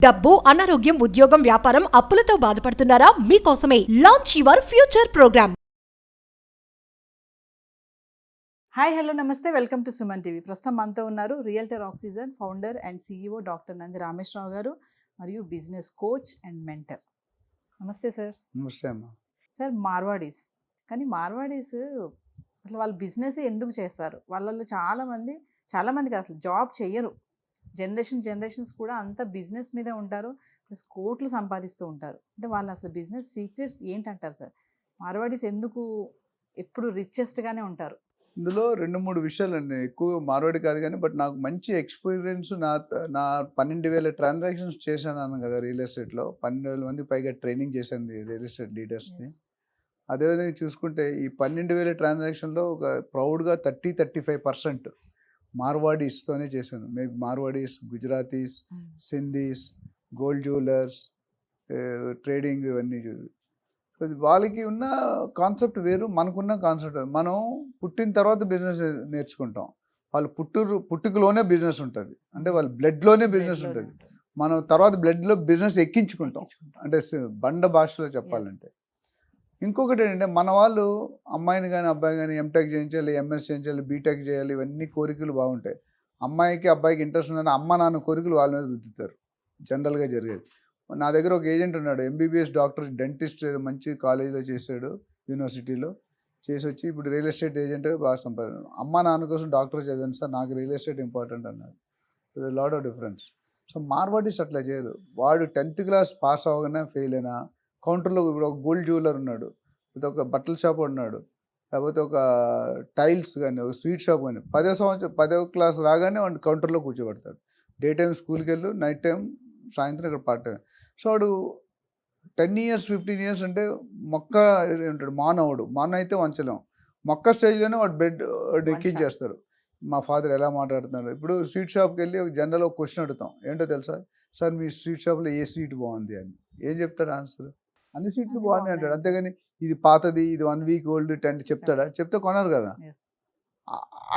డబ్బు, అనారోగ్యం, ఉద్యోగం, వ్యాపారం, అప్పులతో బాధపడుతున్నారా? మీకోసమే launch your future program. Hi hello నమస్తే వెల్కమ్ టు సుమన్ టీవీ. ప్రస్తుతం మనతో ఉన్నారు realtor oxygen founder and CEO doctor Nandi Rameshwararao గారు మరియు బిజినెస్ కోచ్ అండ్ మెంటర్. నమస్తే సార్. నమస్తే అమ్మ. సార్, మార్వాడీస్ అసలు వాళ్ళు బిజినెస్ ఎందుకు చేస్తారు? వాళ్ళల్లో చాలామందికి అసలు జాబ్ చెయ్యరు. జనరేషన్స్ కూడా అంతా బిజినెస్ మీదే ఉంటారు, ప్లస్ కోట్లు సంపాదిస్తూ ఉంటారు. అంటే వాళ్ళు అసలు బిజినెస్ సీక్రెట్స్ ఏంటంటారు సార్? మార్వాడీస్ ఎందుకు ఎప్పుడు రిచెస్ట్గానే ఉంటారు? ఇందులో 2-3 విషయాలండి. ఎక్కువ మార్వాడి కాదు కానీ బట్ నాకు మంచి ఎక్స్పీరియన్స్. నా 12,000 ట్రాన్సాక్షన్స్ చేశాను కదా రియల్ ఎస్టేట్లో. 12,000 మంది పైగా ట్రైనింగ్ చేశాను రియల్ ఎస్టేట్ లీడర్స్ని. అదేవిధంగా చూసుకుంటే ఈ 12,000 ట్రాన్సాక్షన్లో ఒక ప్రౌడ్గా 30-35% మార్వాడీస్తోనే చేశాను. Maybe Marwaris, Gujaratis, Sindhis, gold jewellers, trading, ఇవన్నీ వాళ్ళకి ఉన్న కాన్సెప్ట్ వేరు, మనకున్న కాన్సెప్ట్. మనం పుట్టిన తర్వాత బిజినెస్ నేర్చుకుంటాం. వాళ్ళు పుట్టుకలోనే బిజినెస్ ఉంటుంది, అంటే వాళ్ళ బ్లడ్లోనే బిజినెస్ ఉంటుంది. మనం తర్వాత బ్లడ్లో బిజినెస్ ఎక్కించుకుంటాం, అంటే బండ భాషలో చెప్పాలంటే. ఇంకొకటి ఏంటంటే మన వాళ్ళు అమ్మాయిని కానీ అబ్బాయి కానీ ఎంటెక్ చేయించాలి, ఎంఎస్ చేయించాలి, బీటెక్ చేయాలి, ఇవన్నీ కోరికలు బాగుంటాయి. అమ్మాయికి అబ్బాయికి ఇంట్రెస్ట్ ఉందని అమ్మ నాన్న కోరికలు వాళ్ళ మీద రుద్దుతారు, జనరల్గా జరిగేది. నా దగ్గర ఒక ఏజెంట్ ఉన్నాడు, ఎంబీబీఎస్ డాక్టర్, డెంటిస్ట్, ఏదో మంచి కాలేజీలో చేశాడు, యూనివర్సిటీలో చేసి వచ్చి ఇప్పుడు రియల్ ఎస్టేట్ ఏజెంట్ బాగా సంపాదించాడు. అమ్మ నాన్న కోసం డాక్టర్ చదివాను సార్, నాకు రియల్ ఎస్టేట్ ఇంపార్టెంట్ అన్నాడు. Lot of difference. So Marwadis అట్లా చేయరు. వాడు 10th క్లాస్ పాస్ అవ్వగానే ఫెయిల్ అయినా కౌంటర్లో, ఇప్పుడు ఒక గోల్డ్ జ్యువెలర్ ఉన్నాడు, లేకపోతే ఒక బట్టల షాప్ ఉన్నాడు, లేకపోతే ఒక టైల్స్ కానీ, ఒక స్వీట్ షాప్ కానీ, 10వ క్లాస్ రాగానే వాడిని కౌంటర్లో కూర్చోబెడతాడు. డే టైం స్కూల్కి వెళ్ళు, నైట్ టైం సాయంత్రం ఇక్కడ పార్ట్ టైం. సో వాడు 10 years 15 years అంటే మొక్క ఉంటాడు, మాన అయితే వంచలేం. మొక్క స్టేజ్లోనే వాడు బెడ్ ఎక్కించేస్తారు. మా ఫాదర్ ఎలా మాట్లాడుతున్నారు. ఇప్పుడు స్వీట్ షాప్కి వెళ్ళి ఒక జనరల్ ఒక క్వశ్చన్ అడుగుతాం, ఏంటో తెలుసా సార్, మీ స్వీట్ షాప్లో ఏ స్వీట్ బాగుంది అని. ఏం చెప్తాడు ఆన్సర్? అన్ని స్వీట్లు బాగున్నాయి అంటాడు. అంతేగాని ఇది పాతది, ఇది 1 week old 10 చెప్తాడా? చెప్తే కొనరు కదా.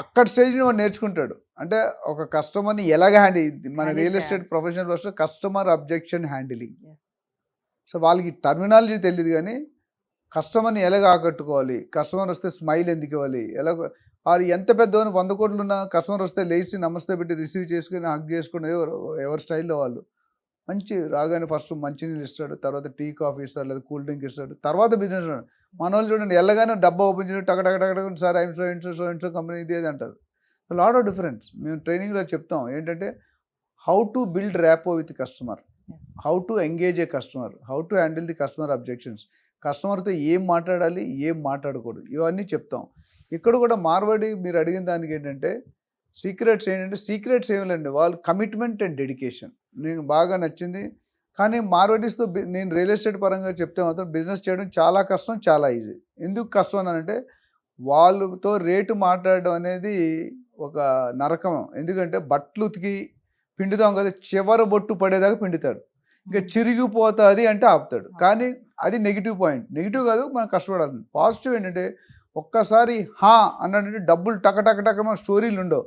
అక్కడ స్టేజ్ని వాడు నేర్చుకుంటాడు. అంటే ఒక కస్టమర్ని ఎలాగ మన real estate professional person customer objection handling. So వాళ్ళకి టర్మినాలజీ తెలియదు కానీ కస్టమర్ని ఎలాగ ఆకట్టుకోవాలి, కస్టమర్ వస్తే స్మైల్ ఎందుకు ఇవ్వాలి, ఎలాగ వాడు ఎంత పెద్దవాని 100 కోట్లు ఉన్న కస్టమర్ వస్తే లేచి నమస్తే పెట్టి రిసీవ్ చేసుకుని హగ్ చేసుకుని ఎవరి స్టైల్లో వాళ్ళు. మంచి రాగానే ఫస్ట్ మంచినీళ్ళు ఇస్తాడు, తర్వాత టీ కాఫీ ఇస్తాడు, లేదా కూల్ డ్రింక్ ఇస్తాడు, తర్వాత బిజినెస్. మన వాళ్ళు చూడండి, ఎల్లగానే డబ్బా ఓపెన్ చేయడం టక sir I'm so and so company ఇది అంటారు. Lot of difference. మేము ట్రైనింగ్లో చెప్తాం ఏంటంటే how to build rapport with customer, how to engage a customer, how to handle the customer objections, కస్టమర్తో ఏం మాట్లాడాలి, ఏం మాట్లాడకూడదు, ఇవన్నీ చెప్తాం. ఇక్కడ కూడా మార్వాడి మీరు అడిగిన దానికి ఏంటంటే సీక్రెట్స్ ఏమి లేండి, వాళ్ళు కమిట్మెంట్ అండ్ డెడికేషన్. నీకు బాగా నచ్చింది. కానీ మార్వాడీస్తో నేను రియల్ ఎస్టేట్ పరంగా చెప్తే మాత్రం బిజినెస్ చేయడం చాలా కష్టం, చాలా ఈజీ. ఎందుకు కష్టం అని అంటే వాళ్ళతో రేటు మాట్లాడడం అనేది ఒక నరకం. ఎందుకంటే బట్టలు ఉతికి పిండుతాం కదా, చివరి బొట్టు పడేదాకా పిండుతాడు, ఇంకా చిరిగిపోతుంది అంటే ఆపుతాడు. కానీ అది నెగిటివ్ పాయింట్. నెగిటివ్ కాదు, మనం కష్టపడాలి. పాజిటివ్ ఏంటంటే ఒక్కసారి హా అన్నట్టు డబ్బులు టక మన స్టోరీలు ఉండవు.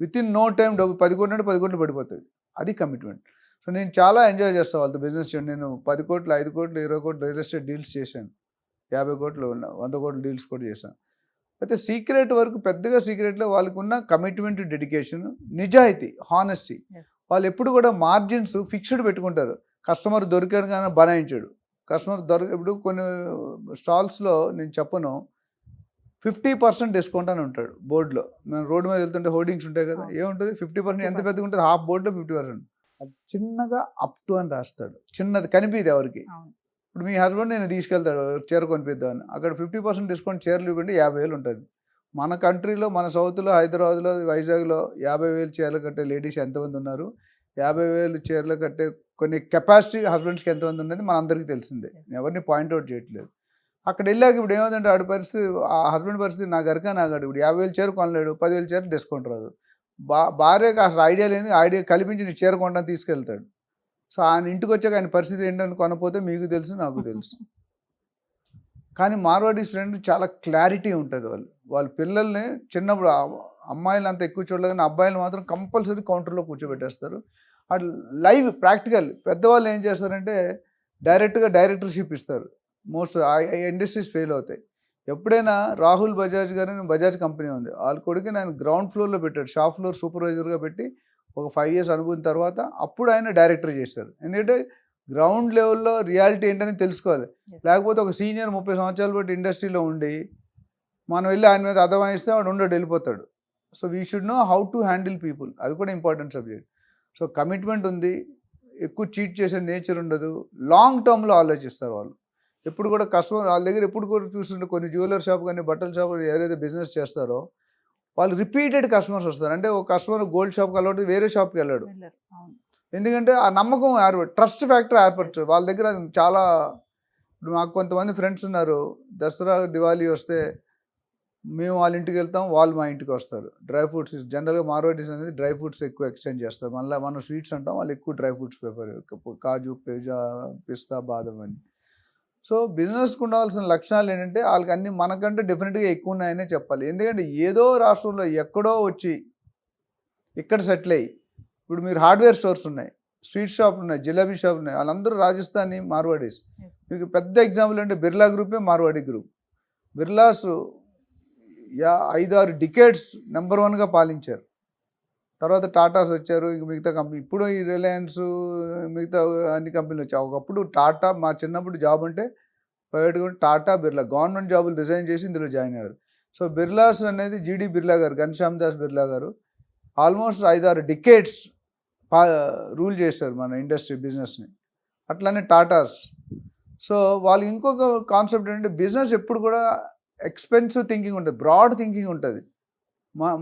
విత్ ఇన్ నో టైం డబ్బు 10 కోట్లు అంటే 10 కోట్లు పడిపోతుంది. అది కమిట్మెంట్. సో నేను చాలా ఎంజాయ్ చేస్తాను వాళ్ళతో బిజినెస్ చేయడం. నేను 10 కోట్లు, 5 కోట్లు, 20 కోట్లు రియల్ ఎస్టేట్ డీల్స్ చేశాను. 50 కోట్లు, 100 కోట్ల డీల్స్ కూడా చేశాను. అయితే సీక్రెట్ వరకు పెద్దగా సీక్రెట్లో వాళ్ళకు ఉన్న కమిట్మెంట్, డెడికేషన్, నిజాయితీ, హానెస్టీ. వాళ్ళు ఎప్పుడు కూడా మార్జిన్స్ ఫిక్స్డ్ పెట్టుకుంటారు. కస్టమర్ దొరికాడు కానీ బనాయించాడు. కస్టమర్ ఇప్పుడు కొన్ని స్టాల్స్లో నేను చెప్పను 50% డిస్కౌంట్ అని ఉంటాడు బోర్డులో. మనం రోడ్డు మీద వెళ్తుంటే హోర్డింగ్స్ ఉంటాయి కదా, ఏముంటుంది 50%, ఎంత పెద్దగా ఉంటుంది, హాఫ్ బోర్డులో 50%. అది చిన్నగా అప్ టు అని రాస్తాడు, చిన్నది కనిపిది ఎవరికి. ఇప్పుడు మీ హస్బెండ్ నేను తీసుకెళ్తాడు చీర కొనిపిద్దామని, అక్కడ 50% డిస్కౌంట్ చీరలు ఇవ్వండి 50,000 ఉంటుంది. మన కంట్రీలో, మన సౌత్లో, హైదరాబాద్లో, వైజాగ్లో 50,000 చీరలు కట్టే లేడీస్ ఎంతమంది ఉన్నారు, 50,000 చీరలు కట్టే కొన్ని కెపాసిటీ హస్బెండ్స్కి ఎంతమంది ఉన్నది మన అందరికీ తెలిసిందే, ఎవరిని పాయింట్అవుట్ చేయట్లేదు. అక్కడ వెళ్ళాక ఇప్పుడు ఏమైందంటే ఆడి పరిస్థితి, ఆ హస్బెండ్ పరిస్థితి నాగడు ఇప్పుడు 50,000 చీర కొనలేడు, 10,000 చీర డిస్కౌంట్ రాదు. భార్యకి అసలు ఐడియా లేదు, ఐడియా కల్పించి నీ చీర కొనడానికి తీసుకెళ్తాడు. సో ఆయన ఇంటికి వచ్చాక ఆయన పరిస్థితి ఏంటని కొనపోతే మీకు తెలుసు, నాకు తెలుసు. కానీ మార్వాడీస్ ఫ్రెండ్ చాలా క్లారిటీ ఉంటుంది. వాళ్ళ పిల్లల్ని చిన్నప్పుడు అమ్మాయిలు అంత ఎక్కువ చూడలేదు కానీ అబ్బాయిలు మాత్రం కంపల్సరీ కౌంటర్లో కూర్చోబెట్టేస్తారు. అట్లా లైవ్ ప్రాక్టికల్. పెద్దవాళ్ళు ఏం చేస్తారంటే డైరెక్ట్గా డైరెక్టర్షిప్ ఇస్తారు. మోస్ట్ ఇండస్ట్రీస్ ఫెయిల్ అవుతాయి. ఎప్పుడైనా రాహుల్ బజాజ్ గారని బజాజ్ కంపెనీ ఉంది, వాళ్ళ కొడుకుని ఆయన గ్రౌండ్ ఫ్లోర్లో పెట్టాడు, షాప్ ఫ్లోర్ సూపర్వైజర్గా పెట్టి ఒక 5 years అనుకున్న తర్వాత అప్పుడు ఆయన డైరెక్టర్ చేశారు. ఎందుకంటే గ్రౌండ్ లెవెల్లో రియాలిటీ ఏంటని తెలుసుకోవాలి. లేకపోతే ఒక సీనియర్ 30 సంవత్సరాలు బట్టి ఇండస్ట్రీలో ఉండి మనం వెళ్ళి ఆయన మీద అధమాయిస్తే వాడు ఉండడు, వెళ్ళిపోతాడు. So we should know how to handle people, అది కూడా ఇంపార్టెంట్ సబ్జెక్ట్. సో కమిట్మెంట్ ఉంది, ఎక్కువ చీట్ చేసే నేచర్ ఉండదు, లాంగ్ టర్మ్లో ఆలోచిస్తారు వాళ్ళు. ఎప్పుడు కూడా కస్టమర్ వాళ్ళ దగ్గర ఎప్పుడు కూడా చూస్తుంటే కొన్ని జ్యువెలర్ షాప్ కానీ బట్టల షాప్ ఏదైతే బిజినెస్ చేస్తారో వాళ్ళు రిపీటెడ్ కస్టమర్స్ వస్తారు. అంటే ఒక కస్టమర్ గోల్డ్ షాప్కి వెళ్ళడు, వేరే షాప్కి వెళ్ళాడు. ఎందుకంటే ఆ నమ్మకం ట్రస్ట్ ఫ్యాక్టర్ ఏర్పడుతుంది వాళ్ళ దగ్గర. అది చాలా, ఇప్పుడు నాకు కొంతమంది ఫ్రెండ్స్ ఉన్నారు, దసరా దివాళీ వస్తే మేము వాళ్ళ ఇంటికి వెళ్తాం, వాళ్ళు మా ఇంటికి వస్తారు. డ్రై ఫ్రూట్స్ జనరల్గా మార్వాడీస్ అనేది డ్రై ఫ్రూట్స్ ఎక్కువ ఎక్స్చేంజ్ చేస్తారు. మళ్ళీ మనం స్వీట్స్ అంటాం, వాళ్ళు ఎక్కువ డ్రై ఫ్రూట్స్ ప్రిఫర్, కాజు, పిస్తా, బాదం అని. సో బిజినెస్కి ఉండాల్సిన లక్షణాలు ఏంటంటే వాళ్ళకి అన్ని మనకంటే డెఫినెట్గా ఎక్కువ ఉన్నాయనే చెప్పాలి. ఎందుకంటే ఏదో రాష్ట్రంలో ఎక్కడో వచ్చి ఇక్కడ సెటిల్ అయ్యి, ఇప్పుడు మీరు హార్డ్వేర్ స్టోర్స్ ఉన్నాయి, స్వీట్ షాపులు ఉన్నాయి, జిలేబీ షాపులు ఉన్నాయి, వాళ్ళందరూ రాజస్థానీ మార్వాడీస్. మీకు పెద్ద ఎగ్జాంపుల్ అంటే బిర్లా గ్రూపే Marwari group. Birlas 5-6 decades number 1గా పాలించారు. తర్వాత టాటాస్ వచ్చారు, ఇంక మిగతా కంపెనీ, ఇప్పుడు ఈ రిలయన్స్, మిగతా అన్ని కంపెనీలు వచ్చాయి. ఒకప్పుడు టాటా, మా చిన్నప్పుడు జాబ్ అంటే ప్రైవేట్గా టాటా, బిర్లా, గవర్నమెంట్ జాబులు రిజైన్ చేసి ఇందులో జాయిన్ అయ్యారు. సో బిర్లాస్ అనేది జీడి బిర్లా గారు, ఘనశ్యామ్ దాస్ బిర్లా గారు ఆల్మోస్ట్ 5-6 డికేడ్స్ రూల్ చేశారు మన ఇండస్ట్రీ బిజినెస్ని. అట్లానే టాటాస్. సో వాళ్ళకి ఇంకొక కాన్సెప్ట్ ఏంటంటే బిజినెస్ ఎప్పుడు కూడా ఎక్స్పెన్సివ్ థింకింగ్ ఉంటుంది, బ్రాడ్ థింకింగ్ ఉంటుంది.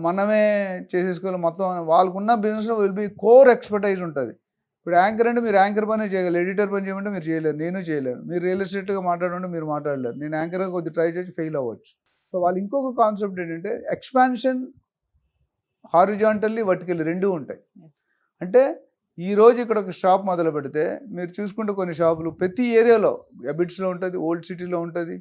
మనమే చేసేసుకోవాలి మొత్తం. వాళ్ళకున్న బిజినెస్లో విల్ బి కోర్ ఎక్స్పర్టైజ్ ఉంటుంది. ఇప్పుడు యాంకర్ అంటే మీరు యాంకర్ పనే చేయగలరు, ఎడిటర్ పని చేయమంటే మీరు చేయలేరు, నేను చేయలేను. మీరు రియల్ ఎస్టేట్గా మాట్లాడమంటే మీరు మాట్లాడలేరు, నేను యాంకర్గా కొద్దిగా ట్రై చేసి ఫెయిల్ అవ్వచ్చు. సో వాళ్ళు ఇంకొక కాన్సెప్ట్ ఏంటంటే ఎక్స్పాన్షన్ హారిజాంటల్లీ వర్టికల్లీ రెండూ ఉంటాయి. అంటే ఈరోజు ఇక్కడ ఒక షాప్ మొదలు పెడితే మీరు చూసుకుంటే కొన్ని షాపులు ప్రతి ఏరియాలో, అబిడ్స్లో ఉంటుంది, ఓల్డ్ సిటీలో ఉంటుంది,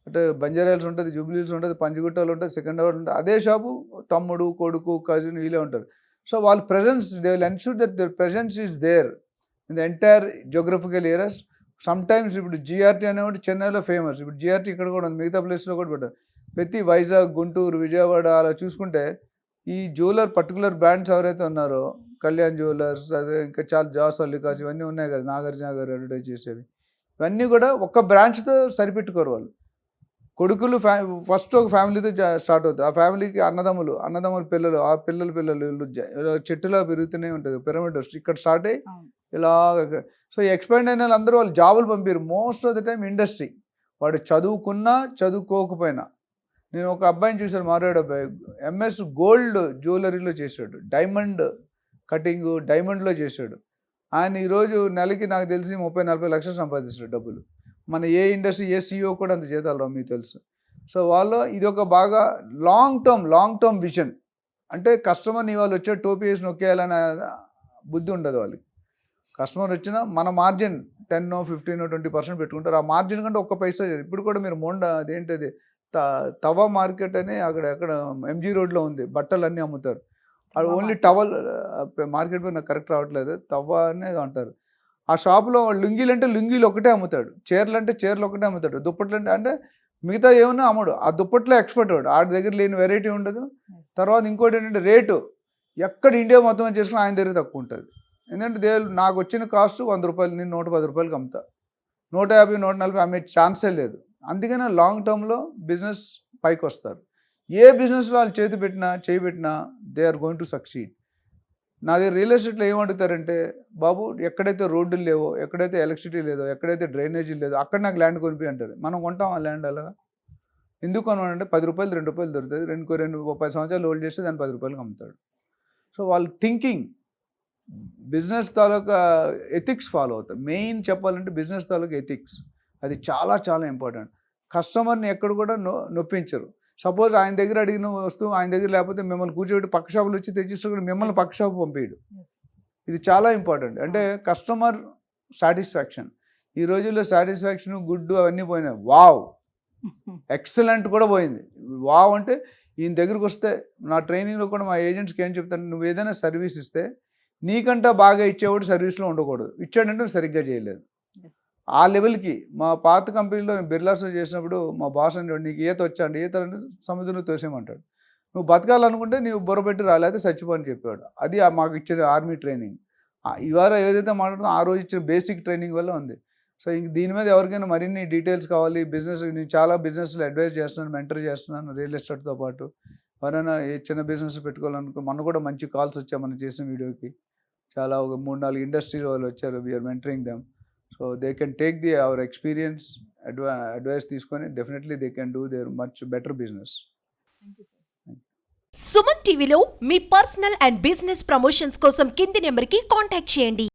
అంటే బంజారాల్స్ ఉంటుంది, జూబ్లీహిల్స్ ఉంటుంది, పంజగుట్టలో ఉంటుంది, సెకండరీ ఉంటుంది. అదే షాపు తమ్ముడు, కొడుకు, కజిన్ వీళ్ళే ఉంటారు. సో వాళ్ళ presence, they will ensure that their presence is there in the entire geographical areas. Sometimes ఇప్పుడు జిఆర్టీ అనేవాటి చెన్నైలో ఫేమస్, ఇప్పుడు జిఆర్టీ ఇక్కడ కూడా ఉంది, మిగతా ప్లేస్లో కూడా పెట్టారు. ప్రతి వైజాగ్, గుంటూరు, విజయవాడ అలా చూసుకుంటే ఈ జ్యువెలర్ పర్టికులర్ బ్రాండ్స్ ఎవరైతే ఉన్నారో, కళ్యాణ్ జ్యువెలర్స్, అదే ఇంకా చాలా జాస్ అల్లికాస్ ఇవన్నీ ఉన్నాయి కదా, నాగార్జున గారు అడ్వర్టైజ్ చేసేవి, ఇవన్నీ కూడా ఒక్క బ్రాంచ్తో సరిపెట్టుకోరు వాళ్ళు. కొడుకులు ఫస్ట్ ఒక ఫ్యామిలీతో స్టార్ట్ అవుతుంది, ఆ ఫ్యామిలీకి అన్నదమ్ముల పిల్లలు, ఆ పిల్లలు వీళ్ళు చెట్టులా పెరుగుతూనే ఉంటుంది పిరమిడ్. ఇక్కడ స్టార్ట్ అయ్యి ఇలా. సో ఎక్స్పాండ్ అయిన అందరూ వాళ్ళు జాబులు పంపారు. Most of the time industry, వాడు చదువుకున్నా చదువుకోకపోయినా. నేను ఒక అబ్బాయిని చూశాను, మారాడు అబ్బాయి, ఎంఎస్ గోల్డ్ జ్యువెలరీలో చేశాడు, డైమండ్ కటింగ్ డైమండ్లో చేశాడు. ఆయన ఈరోజు నెలకి నాకు తెలిసి 30-40 లక్షలు సంపాదిస్తాడు డబ్బులు. మన ఏ ఇండస్ట్రీ, ఏ సీఈఓ కూడా అంత జీతాలు రావు, మీకు తెలుసు. సో వాళ్ళు ఇది ఒక బాగా లాంగ్ టర్మ్ విజన్. అంటే కస్టమర్ని వాళ్ళు వచ్చే టోపీ వేసి నొక్కేయాలనే బుద్ధి ఉండదు వాళ్ళకి. కస్టమర్ వచ్చినా మన మార్జిన్ 10, 15, 20% పెట్టుకుంటారు. ఆ మార్జిన్ కంటే ఒక్క పైసా. ఇప్పుడు కూడా మీరు అదేంటది తవా మార్కెట్ అని అక్కడ ఎంజీ రోడ్లో ఉంది, బట్టలు అన్నీ అమ్ముతారు. అది ఓన్లీ టవల్ మార్కెట్ పేరు నాకు కరెక్ట్ రావట్లేదు, తవ్వా అనేది అంటారు. ఆ షాప్లో లుంగీలు అంటే లుంగీలు ఒకటే అమ్ముతాడు, చీరలు అంటే చీరలు ఒకటే అమ్ముతాడు, దుప్పట్లు అంటే మిగతా ఏమన్నా అమ్మడు. ఆ దుప్పట్లో ఎక్స్పర్ట్ వాడు, ఆడి దగ్గర లేని వెరైటీ ఉండదు. తర్వాత ఇంకోటి ఏంటంటే రేటు ఎక్కడ ఇండియా మొత్తం చేసుకుని ఆయన దగ్గర తక్కువ ఉంటుంది. ఎందుకంటే నాకు వచ్చిన కాస్ట్ 100 రూపాయలు, నేను 110 రూపాయలకి అమ్ముతా, 150, 140 అమ్మే ఛాన్సే లేదు. అందుకనే లాంగ్ టర్మ్లో బిజినెస్ పైకి వస్తారు. ఏ బిజినెస్లో వాళ్ళు చేయి పెట్టినా they are going to succeed. నా దగ్గర రియల్ ఎస్టేట్లో ఏమంటారంటే, బాబు ఎక్కడైతే రోడ్డులు లేవో, ఎక్కడైతే ఎలక్ట్రిసిటీ లేదో, ఎక్కడైతే డ్రైనేజీ లేదో అక్కడ నాకు ల్యాండ్ కొనిపి అంటారు. మనం కొంటాం ఆ ల్యాండ్ అలాగా. ఎందుకు కొనమంటే 10 రూపాయలు, 2 రూపాయలు దొరుకుతుంది. 10 సంవత్సరాలు హోల్డ్ చేస్తే దాన్ని 10 రూపాయలకి అమ్ముతాడు. సో వాళ్ళ థింకింగ్ బిజినెస్ తాలూకా ఎథిక్స్ ఫాలో అవుతారు. మెయిన్ చెప్పాలంటే బిజినెస్ తాలూకా ఎథిక్స్, అది చాలా చాలా ఇంపార్టెంట్. కస్టమర్ని ఎక్కడ కూడా నొప్పించరు. సపోజ్ ఆయన దగ్గర అడిగిన వస్తువు ఆయన దగ్గర లేకపోతే మిమ్మల్ని కూర్చోబెట్టి పక్క షాపులు వచ్చి తెచ్చిస్తే కూడా మిమ్మల్ని పక్క షాపు పంపించడు. ఇది చాలా ఇంపార్టెంట్. అంటే కస్టమర్ సాటిస్ఫాక్షన్. ఈ రోజుల్లో సాటిస్ఫాక్షన్, గుడ్ అవన్నీ పోయినాయి. వావ్, ఎక్సలెంట్ కూడా పోయింది. వావ్ అంటే ఈయన దగ్గరికి వస్తే, నా ట్రైనింగ్లో కూడా మా ఏజెంట్స్కి ఏం చెప్తాను, నువ్వు ఏదైనా సర్వీస్ ఇస్తే నీకంటే బాగా ఇచ్చేవాడు సర్వీస్లో ఉండకూడదు. ఇచ్చాడంటే నువ్వు సరిగ్గా చేయలేదు. ఎస్. ఆ లెవెల్కి మా పాత కంపెనీలో నేను బిర్లాస్లో చేసినప్పుడు మా బాస్ అంటే నీకు ఈత వచ్చా అంటే ఈత అంటే సముద్రంలో తోసేయమంటాడు. నువ్వు బతకాలనుకుంటే నీవు బుర్రపెట్టి రాలేదే చచ్చిపో అని చెప్పాడు. అది మాకు ఇచ్చిన ఆర్మీ ట్రైనింగ్. ఇవాళ ఏదైతే మాట్లాడుతుందో ఆ రోజు ఇచ్చిన బేసిక్ ట్రైనింగ్ వల్ల ఉంది. సో ఇంక దీని మీద ఎవరికైనా మరిన్ని డీటెయిల్స్ కావాలి, బిజినెస్ నేను చాలా బిజినెస్లో అడ్వైజ్ చేస్తున్నాను, మెంటర్ చేస్తున్నాను రియల్ ఎస్టేట్తో పాటు. ఎవరైనా ఏ చిన్న బిజినెస్ పెట్టుకోవాలనుకో మొన్న కూడా మంచి కాల్స్ వచ్చాయి మనం చేసిన వీడియోకి. చాలా ఒక 3-4 ఇండస్ట్రీ వాళ్ళు వచ్చారు. We are mentoring them. So they can take our experience advice తీసుకొని definitely they can do their much better business. Thank you sir. Suman టీవీలో మీ పర్సనల్ అండ్ బిజినెస్ ప్రమోషన్స్ కోసం కింది నెంబర్కి కాంటాక్ట్ చేయండి.